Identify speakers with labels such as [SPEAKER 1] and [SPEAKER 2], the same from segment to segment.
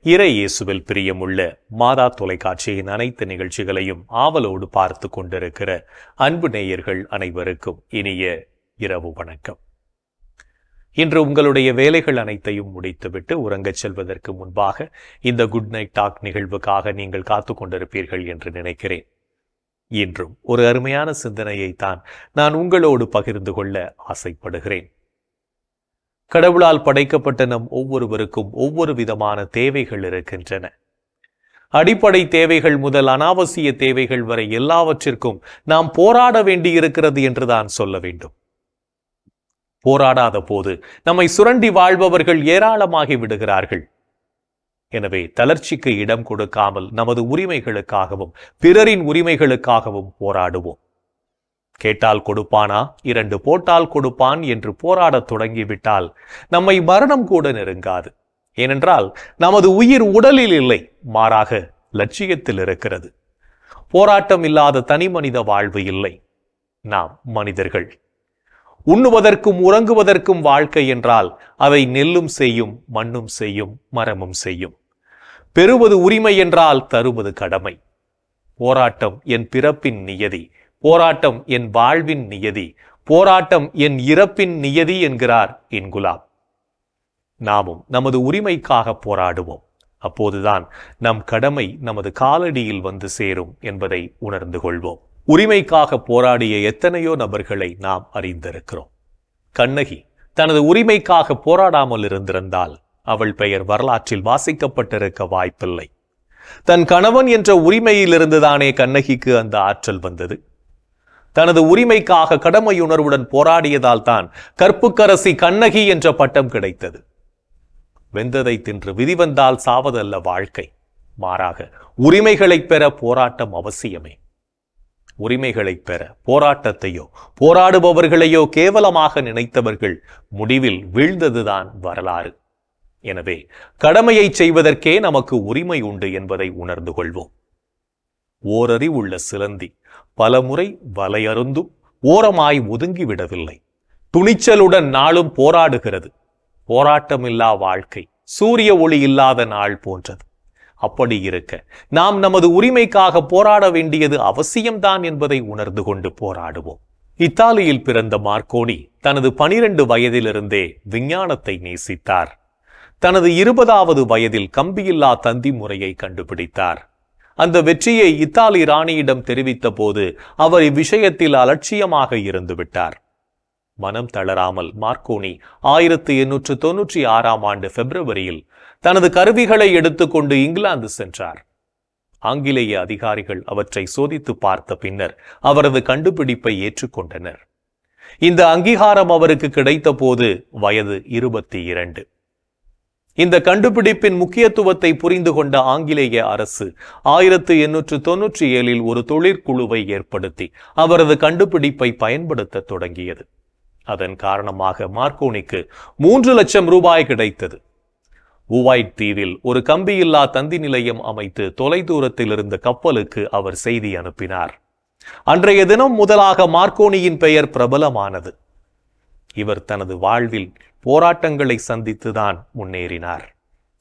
[SPEAKER 1] இறை இயேசுவில் பிரியமுள்ள மாதா தொலைக்காட்சியின் அனைத்து நிகழ்ச்சிகளையும் ஆவலோடு பார்த்து கொண்டிருக்கிற அன்பு நேயர்கள் அனைவருக்கும் இனிய இரவு வணக்கம். இன்று உங்களுடைய வேலைகள் அனைத்தையும் முடித்துவிட்டு உறங்கச் செல்வதற்கு முன்பாக இந்த குட் நைட் டாக் நிகழ்வுக்காக நீங்கள் காத்து கொண்டிருப்பீர்கள் என்று நினைக்கிறேன். இன்றும் ஒரு அருமையான சிந்தனையைத்தான் நான் உங்களோடு பகிர்ந்து கொள்ள ஆசைப்படுகிறேன். கடவுளால் படைக்கப்பட்ட நம் ஒவ்வொருவருக்கும் ஒவ்வொரு விதமான தேவைகள் இருக்கின்றன. அடிப்படை தேவைகள் முதல் அனாவசிய தேவைகள் வரை எல்லாவற்றிற்கும் நாம் போராட வேண்டியிருக்கிறது என்றுதான் சொல்ல வேண்டும். போராடாத போது நம்மை சுரண்டி வாழ்பவர்கள் ஏராளமாகி விடுகிறார்கள். எனவே தளர்ச்சிக்கு இடம் கொடுக்காமல் நமது உரிமைகளுக்காகவும் பிறரின் உரிமைகளுக்காகவும் போராடுவோம். கேட்டால் கொடுப்பானா, 2 போட்டால் கொடுப்பான் என்று போராடத் தொடங்கிவிட்டால் நம்மை மரணம் கூட நெருங்காது. ஏனென்றால் நமது உயிர் உடலில் இல்லை, மாறாக லட்சியத்தில் இருக்கிறது. போராட்டம் இல்லாத தனி மனித வாழ்வு இல்லை. நாம் மனிதர்கள். உண்ணுவதற்கும் உறங்குவதற்கும் வாழ்க்கை என்றால் அதை நெல்லும் செய்யும், மண்ணும் செய்யும், மரமும் செய்யும். பெறுவது உரிமை என்றால் தருவது கடமை. போராட்டம் என் பிறப்பின் நியதி, போராட்டம் என் வாழ்வின் நியதி, போராட்டம் என் இறப்பின் நியதி என்கிறார் இன்குலாப். நாமும் நமது உரிமைக்காக போராடுவோம். அப்போதுதான் நம் கடமை நமது காலடியில் வந்து சேரும் என்பதை உணர்ந்து கொள்வோம். உரிமைக்காக போராடிய எத்தனையோ நபர்களை நாம் அறிந்திருக்கிறோம். கண்ணகி தனது உரிமைக்காக போராடாமல் இருந்திருந்தால் அவள் பெயர் வரலாற்றில் வாசிக்கப்பட்டிருக்க வாய்ப்பில்லை. தன் கணவன் என்ற உரிமையிலிருந்துதானே கண்ணகிக்கு அந்த ஆற்றல் வந்தது. தனது உரிமைக்காக கடமையுணர்வுடன் போராடியதால் தான் கற்புக்கரசி கண்ணகி என்ற பட்டம் கிடைத்தது. வெந்ததை தின்று விதி வந்தால் சாவதல்ல வாழ்க்கை, மாறாக உரிமைகளை பெற போராட்டம் அவசியமே. உரிமைகளை பெற போராட்டத்தையோ போராடுபவர்களையோ கேவலமாக நினைத்தவர்கள் முடிவில் வீழ்ந்ததுதான் வரலாறு. எனவே கடமையை செய்வதற்கே நமக்கு உரிமை உண்டு என்பதை உணர்ந்து கொள்வோம். ஓரறிவுள்ள சிலந்தி பலமுறை வலையருந்தும் ஓரமாய் ஒதுங்கிவிடவில்லை. துணிச்சலுடன் நாளும் போராடுகிறது. போராட்டமில்லா வாழ்க்கை சூரிய ஒளி இல்லாத நாள் போன்றது. அப்படி இருக்க நாம் நமது உரிமைக்காக போராட வேண்டியது அவசியம்தான் என்பதை உணர்ந்து கொண்டு போராடுவோம். இத்தாலியில் பிறந்த மார்க்கோனி தனது 12 வயதிலிருந்தே விஞ்ஞானத்தை நேசித்தார். தனது 20வது வயதில் கம்பியில்லா தந்தி முறையை கண்டுபிடித்தார். அந்த வெற்றியை இத்தாலி ராணியிடம் தெரிவித்த போது அவர் இவ்விஷயத்தில் அலட்சியமாக இருந்து விட்டார். மனம் தளராமல் மார்க்கோனி 1896ஆம் ஆண்டு பிப்ரவரியில் தனது கருவிகளை எடுத்துக்கொண்டு இங்கிலாந்து சென்றார். ஆங்கிலேய அதிகாரிகள் அவற்றை சோதித்து பார்த்த பின்னர் அவரது கண்டுபிடிப்பை ஏற்றுக்கொண்டனர். இந்த அங்கீகாரம் அவருக்கு கிடைத்த போது வயது 22. இந்த கண்டுபிடிப்பின் முக்கியத்துவத்தை புரிந்து கொண்ட ஆங்கிலேய அரசு 1897இல் ஒரு தொழிற்குழுவை ஏற்படுத்தி அவரது கண்டுபிடிப்பை பயன்படுத்த தொடங்கியது. அதன் காரணமாக மார்க்கோனிக்கு 3 லட்சம் ரூபாய் கிடைத்தது. உவாய்ட் தீவில் ஒரு கம்பியில்லா தந்தி நிலையம் அமைத்து தொலைதூரத்தில் இருந்த கப்பலுக்கு அவர் செய்தி அனுப்பினார். அன்றைய தினம் முதலாக மார்க்கோனியின் பெயர் பிரபலமானது. இவர் தனது வாழ்வில் போராட்டங்களை சந்தித்துதான் முன்னேறினார்.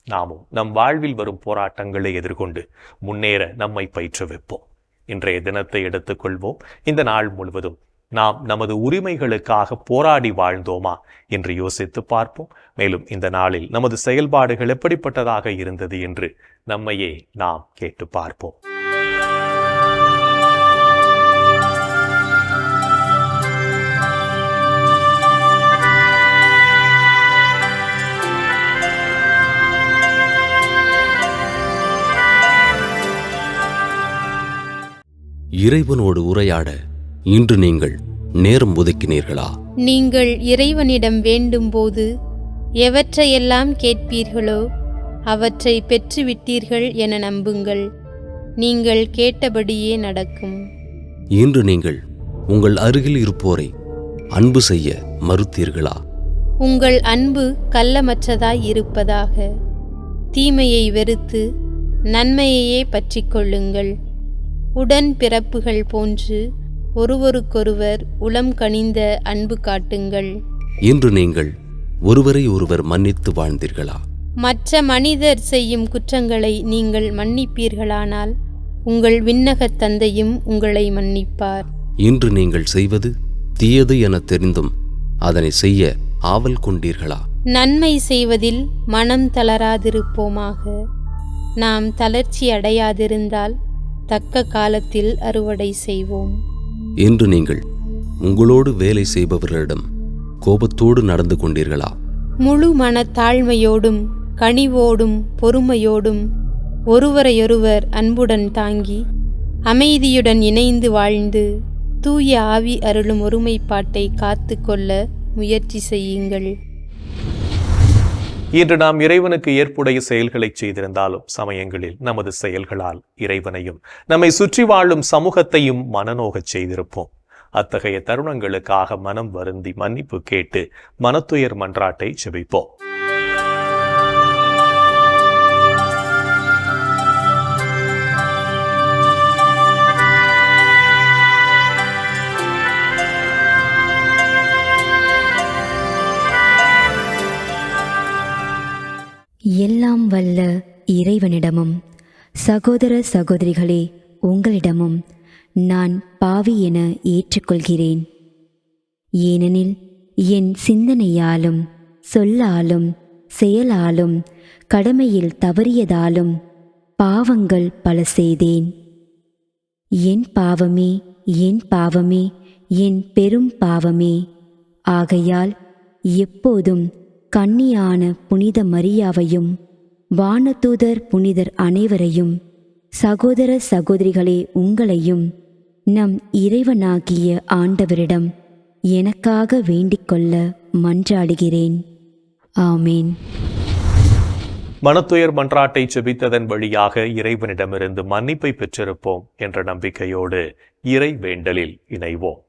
[SPEAKER 1] நாமும் நம் வாழ்வில் வரும் போராட்டங்களை எதிர்கொண்டு முன்னேற நம்மை பயிற்றுவிப்போம். இன்றைய தினத்தை எடுத்துக்கொள்வோம். இந்த நாள் முழுவதும் நாம் நமது உரிமைகளுக்காக போராடி வாழ்ந்தோமா என்று யோசித்து பார்ப்போம். மேலும் இந்த நாளில் நமது செயல்பாடுகள் எப்படிப்பட்டதாக இருந்தது என்று நம்மையே நாம் கேட்டு பார்ப்போம்.
[SPEAKER 2] இறைவனோடு உரையாட இன்று நீங்கள் நேரம் ஒதுக்கினீர்களா?
[SPEAKER 3] நீங்கள் இறைவனிடம் வேண்டும்போது எவற்றையெல்லாம் கேட்பீர்களோ அவற்றை பெற்றுவிட்டீர்கள் என நம்புங்கள். நீங்கள் கேட்டபடியே நடக்கும்.
[SPEAKER 2] இன்று நீங்கள் உங்கள் அருகில் இருப்போரை அன்பு செய்ய மறுத்தீர்களா?
[SPEAKER 3] உங்கள் அன்பு கள்ளமற்றதாய் இருப்பதாக. தீமையை வெறுத்து நன்மையையே பற்றிக் கொள்ளுங்கள். உடன் பிறப்புகள் போன்று ஒருவருக்கொருவர் உளம் கனிந்த அன்பு காட்டுங்கள்.
[SPEAKER 2] இன்று நீங்கள் ஒருவரை ஒருவர் மன்னித்து வாழ்ந்தீர்களா?
[SPEAKER 3] மற்ற மனிதர் செய்யும் குற்றங்களை நீங்கள் மன்னிப்பீர்களானால் உங்கள் விண்ணகத் தந்தையும் உங்களை மன்னிப்பார்.
[SPEAKER 2] இன்று நீங்கள் செய்வது தீயது என தெரிந்தும் அதனை செய்ய ஆவல் கொண்டீர்களா?
[SPEAKER 3] நன்மை செய்வதில் மனம் தளராதிருப்போமாக. நாம் தளர்ச்சி அடையாதிருந்தால் தக்க காலத்தில் அறுவடை செய்வோம்.
[SPEAKER 2] இன்று நீங்கள் உங்களோடு வேலை செய்பவர்களிடம் கோபத்தோடு நடந்து கொண்டீர்களா?
[SPEAKER 3] முழு மனத்தாழ்மையோடும் கனிவோடும் பொறுமையோடும் ஒருவரையொருவர் அன்புடன் தாங்கி அமைதியுடன் இணைந்து வாழ்ந்து தூய ஆவி அருளும் ஒருமைப்பாட்டை காத்து கொள்ள முயற்சி செய்யுங்கள்.
[SPEAKER 1] இன்று நாம் இறைவனுக்கு ஏற்புடைய செயல்களை செய்திருந்தாலும் சமயங்களில் நமது செயல்களால் இறைவனையும் நம்மை சுற்றி வாழும் சமூகத்தையும் மனநோகச் செய்திருப்போம். அத்தகைய தருணங்களுக்காக மனம் வருந்தி மன்னிப்பு கேட்டு மனத்துயர் மன்றாட்டை ஜெபிப்போம்.
[SPEAKER 4] எல்லாம் வல்ல இறைவனிடமும் சகோதர சகோதரிகளே உங்களிடமும் நான் பாவி என ஏற்றுக்கொள்கிறேன். ஏனெனில் என் சிந்தனையாலும் சொல்லாலும் செயலாலும் கடமையில் தவறியதாலும் பாவங்கள் பல செய்தேன். என் பாவமே என் பாவமே என் பெரும் பாவமே. ஆகையால் எப்போதும் கன்னியான புனித மரியாவையும் வானதூதர் புனிதர் அனைவரையும் சகோதர சகோதரிகளே உங்களையும் நம் இறைவனாகிய ஆண்டவரிடம் எனக்காக வேண்டிக்கொள்ள மன்றாடுகிறேன். ஆமேன்.
[SPEAKER 1] மனத்துயர் மன்றாட்டை ஜெபித்ததன் வழியாக இறைவனிடமிருந்து மன்னிப்பை பெற்றிருப்போம் என்ற நம்பிக்கையோடு இறை வேண்டலில் இணைவோம்.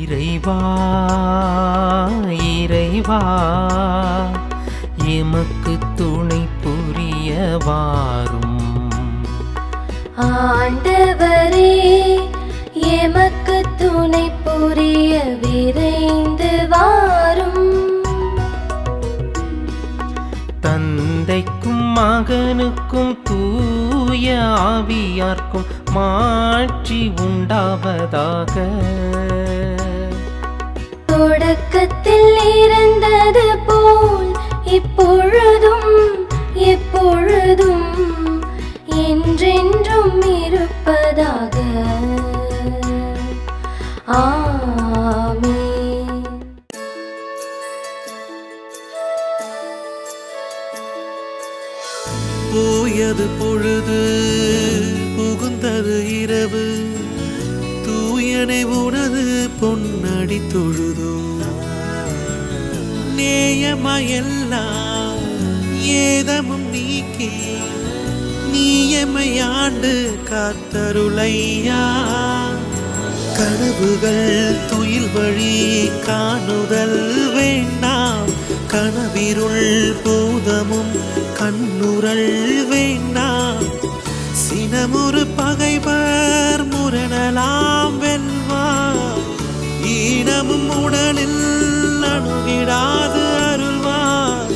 [SPEAKER 5] இறைவா இறைவா எமக்கு துணை புரிய வாரும்.
[SPEAKER 6] ஆண்டவரே எமக்கு துணை புரிய விரைந்து வாரும்.
[SPEAKER 5] தந்தைக்கும் மகனுக்கும் தூய ஆவியார்க்கும் மாட்சி உண்டாவதாக.
[SPEAKER 6] தொடக்கத்தில் இருந்தது போல் இப்பொழுதும் எப்பொழுதும் என்றென்றும் இருப்பதாக. ஆமென்.
[SPEAKER 7] போயது பொழுது புகுந்தது இரவு, தூயனை உனது பொன்னடி தொழுதோ. நேயமையெல்லாம் ஏதமும் நீக்கி நீயமையாண்டு காத்தருளையா. கனவுகள் துயில் வழி காணுதல் வேண்டாம், கனவிருள் பூதமும் கண்ணுரல் வேண்டாம். சினமுறு பகைவர் முரணலாம் வெல்வார், ஈனமும் உடலில் அணுகிடாது அருள்வார்.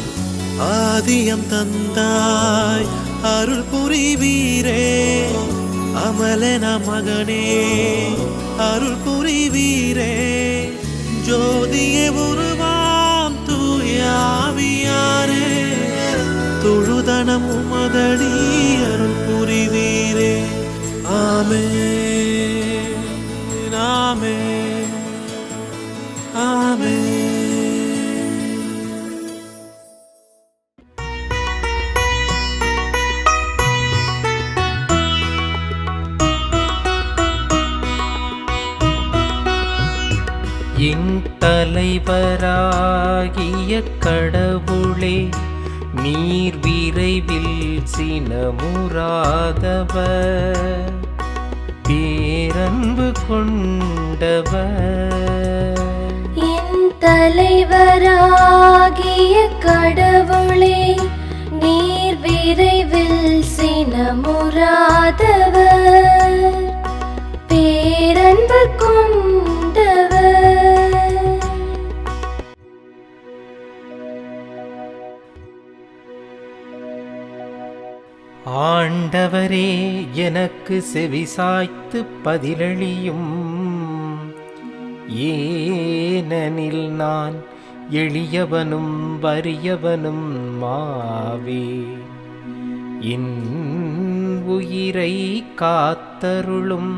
[SPEAKER 7] ஆதியம் தந்தாய் அருள் புரிவீரே, அமலன மகனே அருள் புரிவீரே. ஜோதியே உருவாம் தூயாவியாரே, தொழுதனம் உமதடி அருள் புரிவீரே. ஆமென் ஆமென் ஆமென்.
[SPEAKER 5] என் தலைவராகிய கடவுளே, நீர் விரைவில் சினமுறாதவர், பேரன்பு கொண்டவர்.
[SPEAKER 6] என் தலைவராகிய கடவுளே, நீர் விரைவில் சினமுறாதவர், பேரன்பு கொண்டவர்.
[SPEAKER 5] ஆண்டவரே, எனக்கு செவிசாய்த்து பதிலளியும். ஏனெனில் நான் எளியவனும் வறியவனும் மாவே. என் உயிரை காத்தருளும்.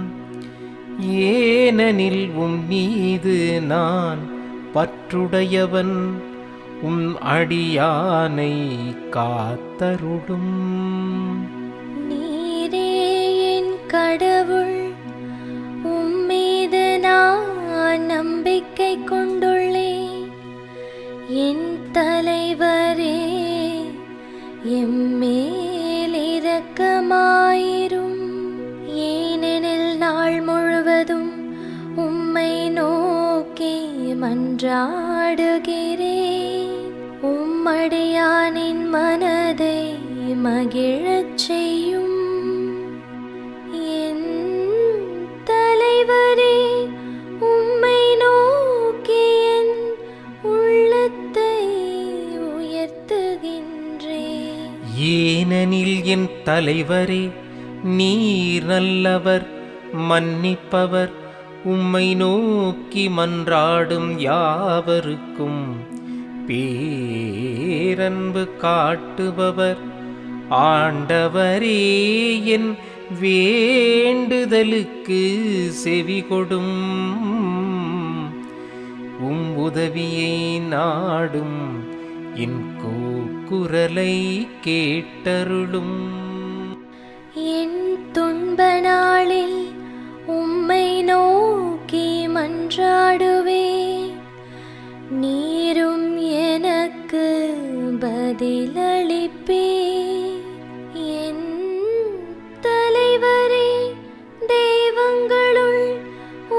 [SPEAKER 5] ஏனெனில் மீது நான் பற்றுடையவன். அடியானை காத்தருளும்.
[SPEAKER 6] நீரே என் கடவுள், உம்மீது நான் நம்பிக்கை கொண்டுள்ளேன். என் தலைவரே, எம்மேல் இரக்கமாயிரும். ஏனெனில் நாள் முழுவதும் உம்மை நோக்கி மன்றாடுகிறேன். உம்மடியானின் மனதை மகிழச் செய்யும். என் தலைவரே, உம்மை நோக்கி என் உள்ளத்தை உயர்த்துகின்றேன்.
[SPEAKER 5] ஏனெனில் என் தலைவரே, நீர் நல்லவர், மன்னிப்பவர். உம்மை நோக்கி மன்றாடும் யாவருக்கும் பேரன்பு காட்டுபவர். ஆண்டவரே, என் வேண்டுதலுக்கு செவிகொடும். உதவியை நாடும் என் கூக்குரலை கேட்டருளும்.
[SPEAKER 6] என் துன்ப நாளில் உம்மை நோக்கி மன்றாடுவேன். நீரும் எனக்கு பதிலளிப்பீர். என் தலைவரே, தெய்வங்களுள்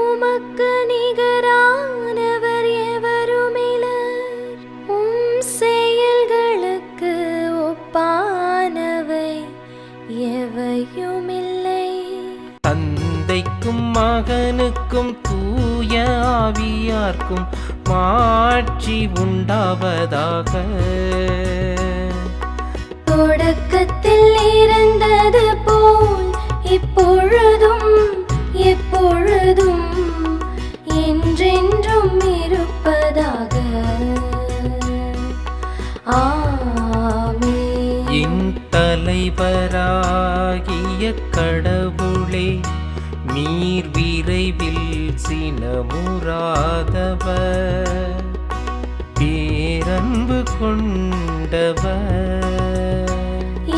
[SPEAKER 6] உமக்கு நிகரானவர் எவருமிலர். உம் செயல்களுக்கு ஒப்பானவை எவையுமில்லை.
[SPEAKER 5] தந்தைக்கும் மகனுக்கும் தூய ஆவியார்க்கும் மாட்சி உண்டாவதாக.
[SPEAKER 6] தொடக்கத்தில் இருந்தது போல் இப்பொழுதும் எப்பொழுதும் என்றென்றும் இருப்பதாக. ஆமென்.
[SPEAKER 5] என் தலைவராகிய கடவுளே, நீர் விரைவில் சினமுறாதவர், பேரன்பு கொண்டவர்.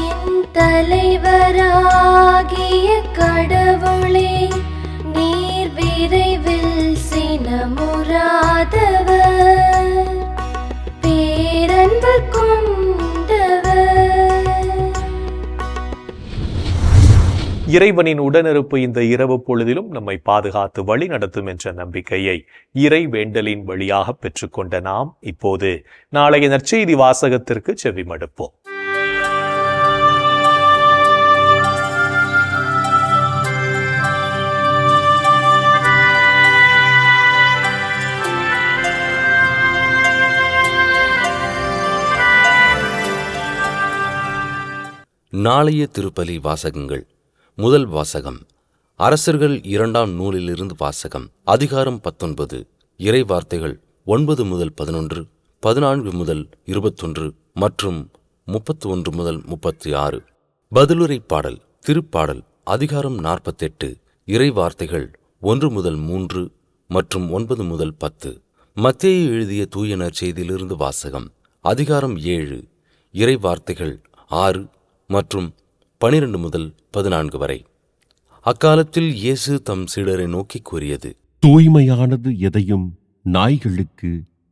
[SPEAKER 6] என் தலைவராகிய கடவுளே, நீர் விரைவில் சினமுறாதவர், பேரன்பு கொண்டவர்.
[SPEAKER 1] இறைவனின் உடனிருப்பு இந்த இரவு பொழுதிலும் நம்மை பாதுகாத்து வழி நடத்தும் என்ற நம்பிக்கையை இறை வேண்டலின் வழியாக பெற்றுக்கொண்ட நாம் இப்போது நாளைய நற்செய்தி வாசகத்திற்கு செவிமடுப்போம்.
[SPEAKER 2] நாளைய திருப்பலி வாசகங்கள். முதல் வாசகம் அரசர்கள் 2ஆம் நூலிலிருந்து வாசகம். அதிகாரம் 19. இறை வார்த்தைகள் 9 முதல் 11, 14 முதல் 21 மற்றும் 31 முதல் 36. பதிலுரை பாடல். திருப்பாடல் அதிகாரம் 48. இறை வார்த்தைகள் 1 முதல் 3 மற்றும் 9 முதல் 10. மத்தேயு எழுதிய தூய நற்செய்தியிலிருந்து வாசகம். அதிகாரம் 7. இறை வார்த்தைகள் 6 மற்றும் 12 முதல் 14 வரை. அக்காலத்தில் இயேசு தம் சீடரை நோக்கி கூறியது:
[SPEAKER 8] தூய்மையானது எதையும் நாய்களுக்கு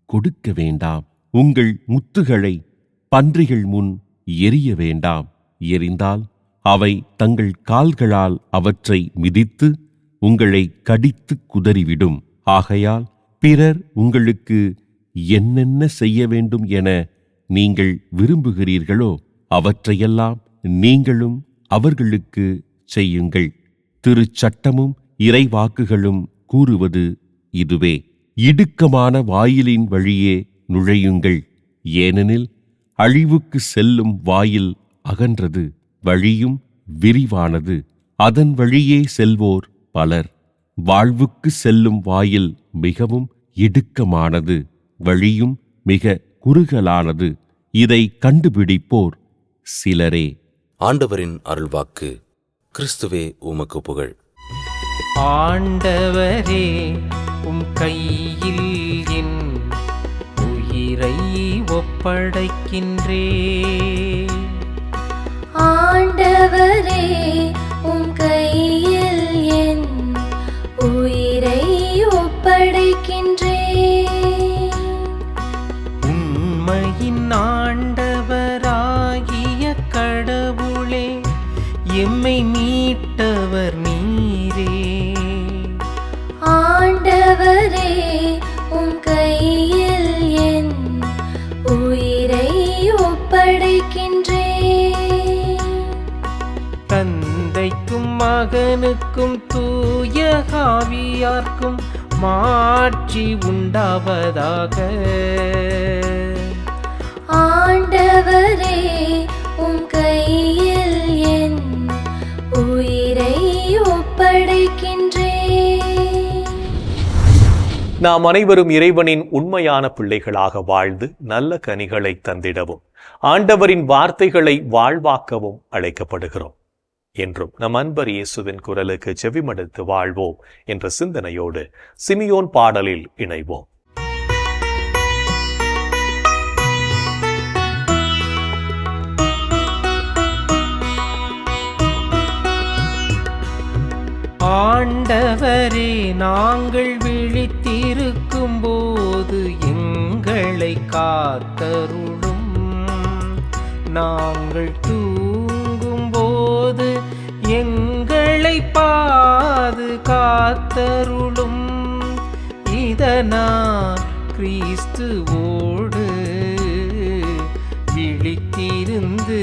[SPEAKER 8] கொடுக்க வேண்டாம். உங்கள் முத்துகளை பன்றிகள் முன் எரிய வேண்டாம். எரிந்தால் அவை தங்கள் கால்களால் அவற்றை மிதித்து உங்களை கடித்து குதறிவிடும். ஆகையால் பிறர் உங்களுக்கு என்னென்ன செய்ய வேண்டும் என நீங்கள் விரும்புகிறீர்களோ அவற்றையெல்லாம் நீங்களும் அவர்களுக்கு செய்யுங்கள். திருச்சட்டமும் இறைவாக்குகளும் கூறுவது இதுவே. இடுக்கமான வாயிலின் வழியே நுழையுங்கள், ஏனெனில் அழிவுக்கு செல்லும் வாயில் அகன்றது, வழியும் விரிவானது, அதன் வழியே செல்வோர் பலர். வாழ்வுக்கு செல்லும் வாயில் மிகவும் இடுக்கமானது, வழியும் மிக குறுகலானது, இதை கண்டுபிடிப்போர் சிலரே.
[SPEAKER 2] ஆண்டவரின் அருள்வாக்கு. கிறிஸ்துவே உமக்கு புகழ்.
[SPEAKER 5] ஆண்டவரே, உம் கையில் என் உயிரை ஒப்படைக்கின்றே.
[SPEAKER 6] ஆண்டவரே, உம் கையில் என் உயிரை ஒப்படைக்கின்றே.
[SPEAKER 5] உண்மையின் ஆண்டவராகிய கடவுளே, எம்மை மீட்டவர் நீரே.
[SPEAKER 6] ஆண்டவரே, உம் கையில் என் உயிரை ஒப்படைக்கின்றே.
[SPEAKER 5] தந்தைக்கும் மகனுக்கும் தூய ஆவியார்க்கும் மாட்சி உண்டாவதாக.
[SPEAKER 6] ஆண்டவரே, உம் கையில் என் உயிரை ஒப்படைக்கின்றே.
[SPEAKER 1] நாம் அனைவரும் இறைவனின் உண்மையான பிள்ளைகளாக வாழ்ந்து நல்ல கனிகளை தந்திடவும் ஆண்டவரின் வார்த்தைகளை வாழ்வாக்கவும் அழைக்கப்படுகிறோம். என்றும் நம் அன்பர் இயேசுவின் குரலுக்கு செவிமடுத்து வாழ்வோம் என்ற சிந்தனையோடு சிமியோன் பாடலில் இணைவோம்.
[SPEAKER 5] ஆண்டவரே, நாங்கள் விழித்திருக்கும் போது எங்களை காத்தருளும். நாங்கள் தூங்கும் போது எங்களை பாதுகாத்தருளும். இதனால் கிறிஸ்துவோடு விழித்திருந்து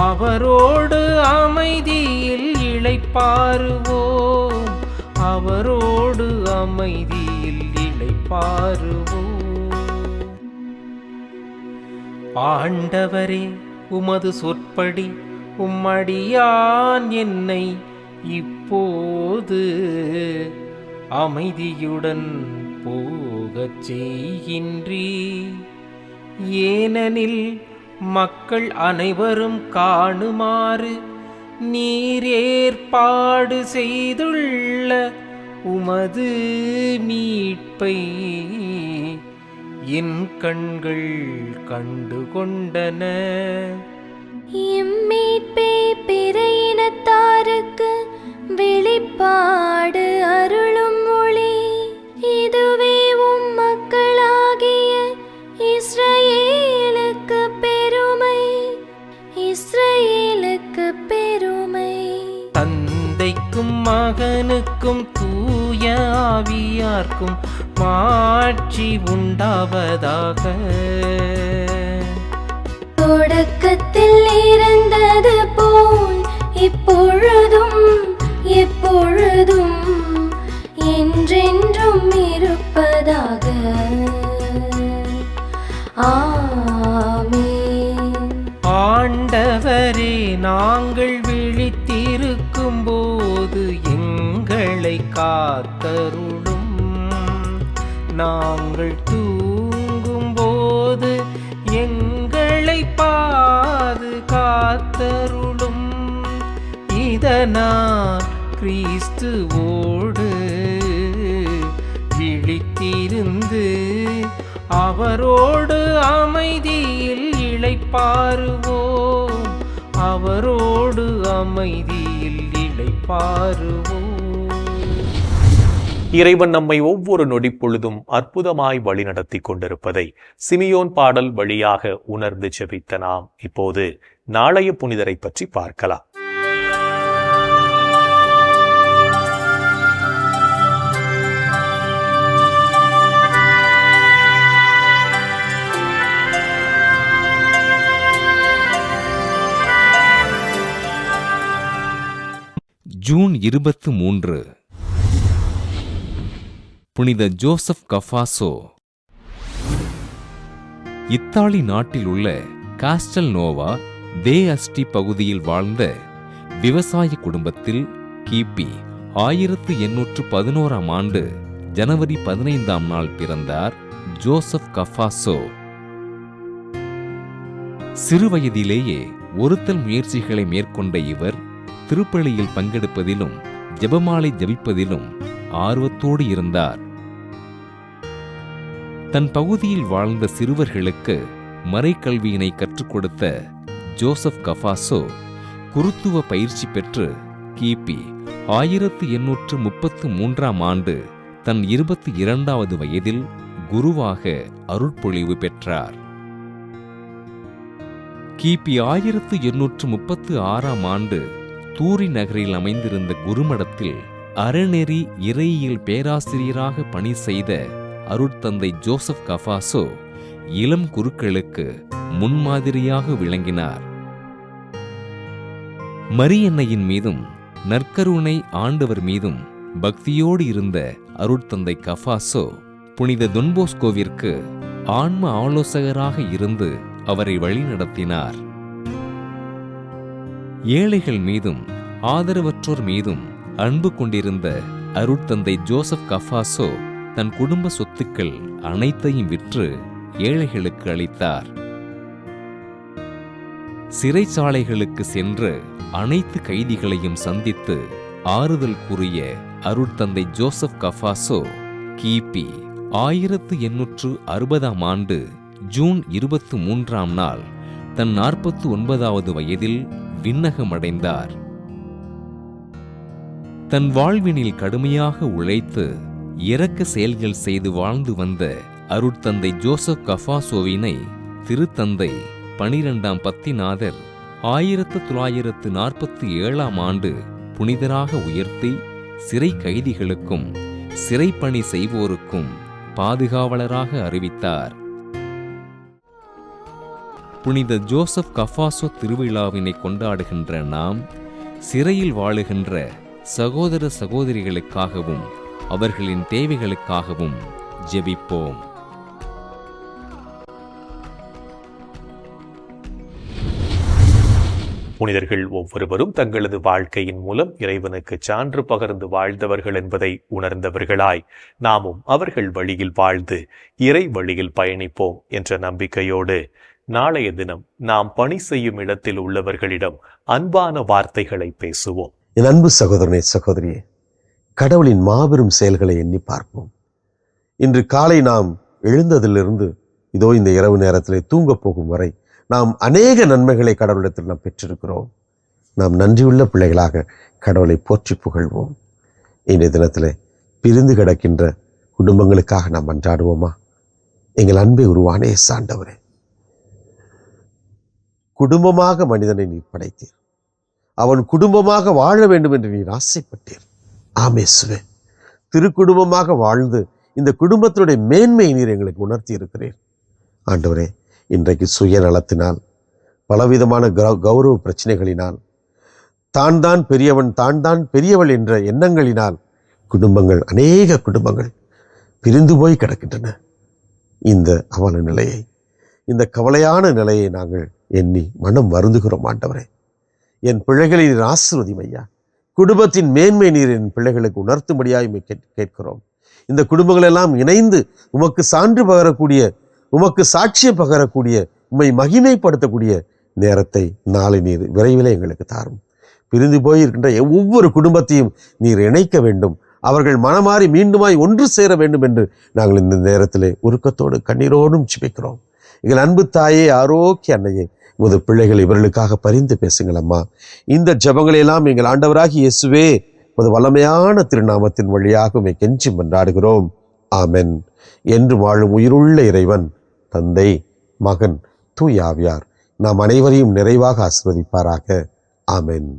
[SPEAKER 5] அவரோடு அமைதியில் இளைப்பாறுவோம். அவரோடு அமைதியில் இளைப்பாறுவோம். ஆண்டவரே, உமது சொற்படி உம்மடியான் என்னை இப்போது அமைதியுடன் போகச் செய்கின்றீர். ஏனெனில் மக்கள் அனைவரும் காணுமாறு நீர் ஏற்பாடு செய்துள்ள உமது மீட்பை என் கண்கள் கண்டு கொண்டன.
[SPEAKER 6] இம்மீட்பே பிற இனத்தாருக்கு வெளிப்பாடு அருளும் ஒளி. இதுவே உம் மக்களாகிய இஸ்ரவேலுக்கு பெருமை, இஸ்ரவேலுக்கு பெருமை.
[SPEAKER 5] தந்தைக்கும் மகனுக்கும் தூய ஆவியார்க்கும் மாட்சி உண்டாவதாக.
[SPEAKER 6] தொடக்கத்தில் இருந்தது போல் இப்பொழுதும் எப்பொழுதும் என்றென்றும் இருப்பதாக. ஆமென்.
[SPEAKER 5] ஆண்டவரே, நாங்கள் விழித்திருக்கும் போது எங்களை காத்தருளும். நாங்கள் தூங்கும் போது எங்களை பாதுகாத்தருளும். இதனால் கிறிஸ்துவோடு விழித்திருந்து அவரோடு அமைதியில் இளைப்பாறுவோம். அவரோடு அமைதியில் இளைப்பாறுவோம்.
[SPEAKER 1] இறைவன் நம்மை ஒவ்வொரு நொடிப்பொழுதும் அற்புதமாய் வழிநடத்தி கொண்டிருப்பதை சிமியோன் பாடல் வழியாக உணர்ந்து ஜெபித்த நாம் இப்போது நாளைய புனிதரை பற்றி பார்க்கலாம்.
[SPEAKER 9] ஜூன் 23 புனித ஜோசப் கஃபாசோ. இத்தாலி நாட்டில் உள்ள காஸ்டல் நோவா தே அஸ்டி பகுதியில் வாழ்ந்த விவசாய குடும்பத்தில் கிபி 1811 ஆண்டு ஜனவரி 15ஆம் நாள் பிறந்தார் ஜோசப் கஃபாசோ. சிறுவயதிலேயே ஒருத்தல் முயற்சிகளை மேற்கொண்ட இவர் திருப்பலியில் பங்கெடுப்பதிலும் ஜெபமாலை ஜபிப்பதிலும் ஆர்வத்தோடு இருந்தார். தன் பகுதியில் வாழ்ந்த சிறுவர்களுக்கு மறைக்கல்வியினை கற்றுக் கொடுத்த ஜோசப் கஃபாசோ குருத்துவ பயிற்சி பெற்று கிபி 1833ஆம் ஆண்டு தன் 22வது வயதில் குருவாக அருட்பொழிவு பெற்றார். கிபி 1836ஆம் ஆண்டு தூரி நகரில் அமைந்திருந்த குருமடத்தில் அறநெறி இறையியல் பேராசிரியராக பணி செய்த அருட்தந்தை ஜோசப் கஃபாசோ இளம் குருக்களுக்கு முன்மாதிரியாக விளங்கினார். மரியன்னையின் மீதும் நற்கருணை ஆண்டவர் மீதும் பக்தியோடு இருந்த அருட்தந்தை கஃபாசோ புனித தொன்போஸ்கோவிற்கு ஆன்ம ஆலோசகராக இருந்து அவரை வழிநடத்தினார். ஏழைகள் மீதும் ஆதரவற்றோர் மீதும் அன்பு கொண்டிருந்த அருட்தந்தை ஜோசப் கஃபாசோ தன் குடும்ப சொத்துக்கள் அனைத்தையும் விற்று ஏழைகளுக்கு அளித்தார். சிறைச்சாலைகளுக்கு சென்று அனைத்து கைதிகளையும் சந்தித்து ஆறுதல் கூறிய அருட்தந்தை ஜோசப் கஃபாசோ கிபி 1860ஆம் ஆண்டு ஜூன் 23ஆம் நாள் தன் 49வது வயதில் விண்ணகமடைந்தார். தன் வாழ்வினில் கடுமையாக உழைத்து இரக்க செயல்கள் செய்து வாழ்ந்து வந்த அருட்தந்தை ஜோசப் கஃபாசோவினை திருத்தந்தை 12ஆம் பத்திநாதர் 1947ஆம் ஆண்டு புனிதராக உயர்த்தி சிறை கைதிகளுக்கும் சிறைப்பணி செய்வோருக்கும் பாதுகாவலராக அறிவித்தார். புனித ஜோசப் கஃபாசோ திருவிழாவினை கொண்டாடுகின்ற நாம் சிறையில் வாழுகின்ற சகோதர சகோதரிகளுக்காகவும் அவர்களின் தேவைகளுக்காகவும் ஜெபிப்போம்.
[SPEAKER 1] புனிதர்கள் ஒவ்வொருவரும் தங்களது வாழ்க்கையின் மூலம் இறைவனுக்கு சான்று பகர்ந்து வாழ்ந்தவர்கள் என்பதை உணர்ந்தவர்களாய் நாமும் அவர்கள் வழியில் வாழ்ந்து இறை வழியில் பயணிப்போம் என்ற நம்பிக்கையோடு நாளைய தினம் நாம் பணி செய்யும் இடத்தில் உள்ளவர்களிடம் அன்பான வார்த்தைகளை பேசுவோம்.
[SPEAKER 10] என் அன்பு சகோதரனே, சகோதரியே, கடவுளின் மாபெரும் செயல்களை எண்ணி பார்ப்போம். இன்று காலை நாம் எழுந்ததிலிருந்து இதோ இந்த இரவு நேரத்திலே தூங்கப் போகும் வரை நாம் அநேக நன்மைகளை கடவுளிடத்தில் நாம் பெற்றிருக்கிறோம். நாம் நன்றியுள்ள பிள்ளைகளாக கடவுளை போற்றி புகழ்வோம். இன்றைய தினத்திலே பிரிந்து கிடக்கின்ற குடும்பங்களுக்காக நாம் மன்றாடுவோமா? எங்கள் அன்பை உருவான ஆண்டவரே, குடும்பமாக மனிதனை நீர் படைத்தீர். அவன் குடும்பமாக வாழ வேண்டும் என்று நீர் ஆசைப்பட்டீர். ஆமேசுவே, திருக்குடும்பமாக வாழ்ந்து இந்த குடும்பத்தினுடைய மேன்மையை நீர் எங்களுக்கு உணர்த்தி இருக்கிறீர். ஆண்டவரே, இன்றைக்கு சுயநலத்தினால் பலவிதமான கௌரவ பிரச்சனைகளினால் தான் பெரியவன் தான் பெரியவள் என்ற எண்ணங்களினால் குடும்பங்கள், அநேக குடும்பங்கள் பிரிந்து போய் கிடக்கின்றன. இந்த அவல நிலையை, இந்த கவலையான நிலையை நாங்கள் எண்ணி மனம் வருந்துகிறோம். ஆண்டவரே, என் பிள்ளைகளை நீர் ஆசீர்வதியும் ஐயா. குடும்பத்தின் மேன்மை நீர் என் பிள்ளைகளுக்கு உணர்த்தும்படியாய் கேட்கிறோம். இந்த குடும்பங்கள் எல்லாம் இணைந்து உமக்கு சான்று பகரக்கூடிய, உமக்கு சாட்சியம் பகரக்கூடிய, உம்மை மகிமைப்படுத்தக்கூடிய நேரத்தை நாளை நீர் விரைவில் எங்களுக்கு தாரும். பிரிந்து போயிருக்கின்ற ஒவ்வொரு குடும்பத்தையும் நீர் இணைக்க வேண்டும். அவர்கள் மனமாறி மீண்டுமாய் ஒன்று சேர வேண்டும் என்று நாங்கள் இந்த நேரத்திலே உருக்கத்தோடு கண்ணீரோடும் ஜெபிக்கிறோம். எங்கள் அன்பு தாயே, ஆரோக்கிய அன்னையே, உமது பிள்ளைகள் இவர்களுக்காக பரிந்து பேசுங்கள் அம்மா. இந்த ஜெபங்களையெல்லாம் எங்கள் ஆண்டவராகி இயேசுவே உமது வல்லமையான திருநாமத்தின் வழியாக உம்மை கெஞ்சி மன்றாடுகிறோம். ஆமென். என்று வாழும் உயிருள்ள இறைவன் தந்தை, மகன், தூய ஆவியார் நாம் அனைவரையும் நிறைவாக ஆசீர்வதிப்பாராக. ஆமென்.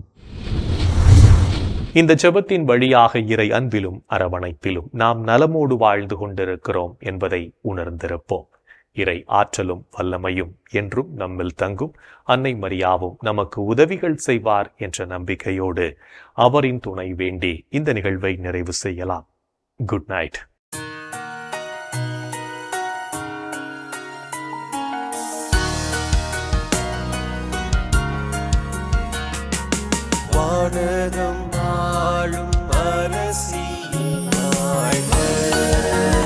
[SPEAKER 1] இந்த ஜெபத்தின் வழியாக இறை அன்பிலும் அரவணைப்பிலும் நாம் நலமோடு வாழ்ந்து கொண்டிருக்கிறோம் என்பதை உணர்ந்திருப்போம். இறை ஆற்றலும் வல்லமையும் என்றும் நம்மில் தங்கும். அன்னை மரியாவும் நமக்கு உதவிகள் செய்வார் என்ற நம்பிக்கையோடு அவரின் துணை வேண்டி இந்த நிகழ்வை நிறைவு செய்யலாம். Good night.
[SPEAKER 7] வானகம் ஆளும் அரசி வாழ்க,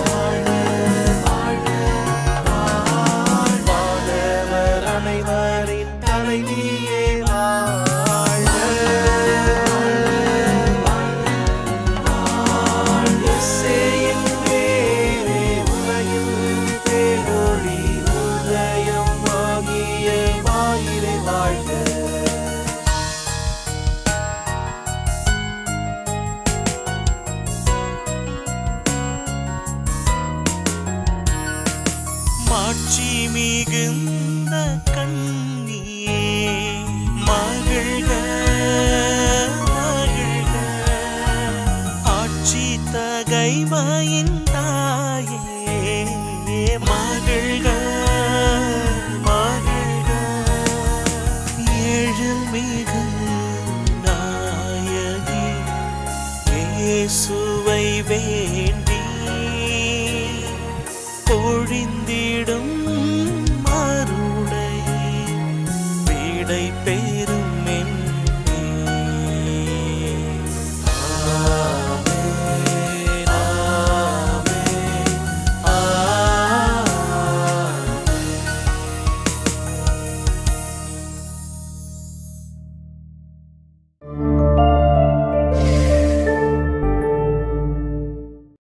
[SPEAKER 7] வாழ்க, வாழ்க, வானவர் அனைவரின் தலைவியே